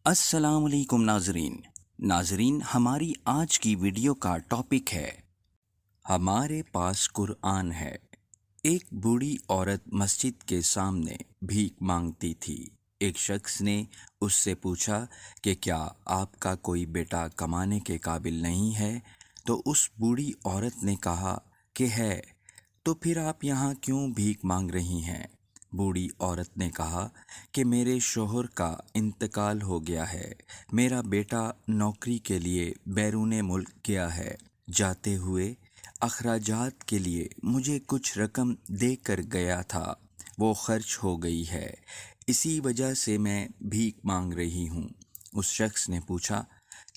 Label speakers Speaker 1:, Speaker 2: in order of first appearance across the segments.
Speaker 1: السلام علیکم ناظرین ہماری آج کی ویڈیو کا ٹاپک ہے ہمارے پاس قرآن ہے۔ ایک بوڑھی عورت مسجد کے سامنے بھیک مانگتی تھی۔ ایک شخص نے اس سے پوچھا کہ کیا آپ کا کوئی بیٹا کمانے کے قابل نہیں ہے؟ تو اس بوڑھی عورت نے کہا کہ ہے۔ تو پھر آپ یہاں کیوں بھیک مانگ رہی ہیں؟ بوڑھی عورت نے کہا کہ میرے شوہر کا انتقال ہو گیا ہے۔ میرا بیٹا نوکری کے لیے بیرون ملک گیا ہے۔ جاتے ہوئے اخراجات کے لیے مجھے کچھ رقم دے کر گیا تھا، وہ خرچ ہو گئی ہے، اسی وجہ سے میں بھیک مانگ رہی ہوں۔ اس شخص نے پوچھا،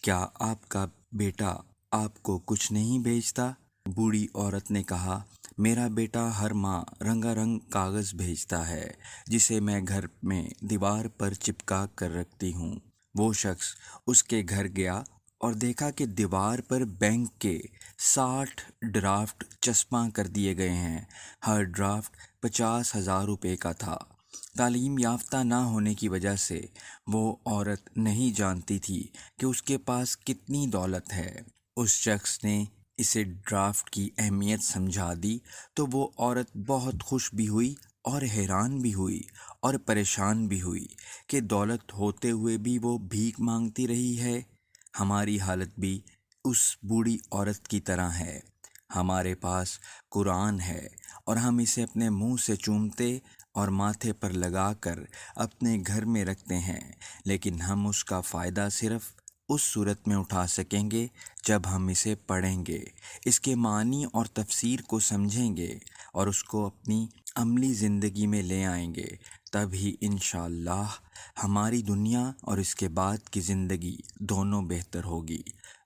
Speaker 1: کیا آپ کا بیٹا آپ کو کچھ نہیں بھیجتا؟ بوڑھی عورت نے کہا، میرا بیٹا ہر ماہ رنگا رنگ کاغذ بھیجتا ہے، جسے میں گھر میں دیوار پر چپکا کر رکھتی ہوں۔ وہ شخص اس کے گھر گیا اور دیکھا کہ دیوار پر بینک کے 60 ڈرافٹ چسپاں کر دیے گئے ہیں۔ ہر ڈرافٹ 50,000 روپے کا تھا۔ تعلیم یافتہ نہ ہونے کی وجہ سے وہ عورت نہیں جانتی تھی کہ اس کے پاس کتنی دولت ہے۔ اس شخص نے اسے ڈرافٹ کی اہمیت سمجھا دی تو وہ عورت بہت خوش بھی ہوئی اور حیران بھی ہوئی اور پریشان بھی ہوئی کہ دولت ہوتے ہوئے بھی وہ بھیک مانگتی رہی ہے۔ ہماری حالت بھی اس بوڑھی عورت کی طرح ہے۔ ہمارے پاس قرآن ہے اور ہم اسے اپنے منہ سے چومتے اور ماتھے پر لگا کر اپنے گھر میں رکھتے ہیں، لیکن ہم اس کا فائدہ صرف اس صورت میں اٹھا سکیں گے جب ہم اسے پڑھیں گے، اس کے معنی اور تفسیر کو سمجھیں گے اور اس کو اپنی عملی زندگی میں لے آئیں گے۔ تب ہی انشاءاللہ ہماری دنیا اور اس کے بعد کی زندگی دونوں بہتر ہوگی۔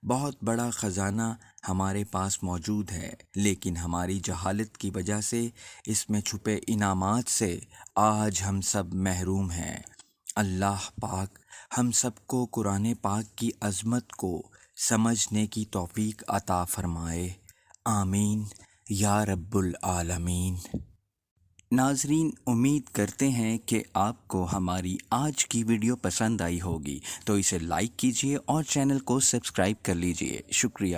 Speaker 1: بہت بڑا خزانہ ہمارے پاس موجود ہے، لیکن ہماری جہالت کی وجہ سے اس میں چھپے انعامات سے آج ہم سب محروم ہیں۔ اللہ پاک ہم سب کو قرآن پاک کی عظمت کو سمجھنے کی توفیق عطا فرمائے، آمین یا رب العالمین۔ ناظرین، امید کرتے ہیں کہ آپ کو ہماری آج کی ویڈیو پسند آئی ہوگی، تو اسے لائک کیجیے اور چینل کو سبسکرائب کر لیجیے۔ شکریہ۔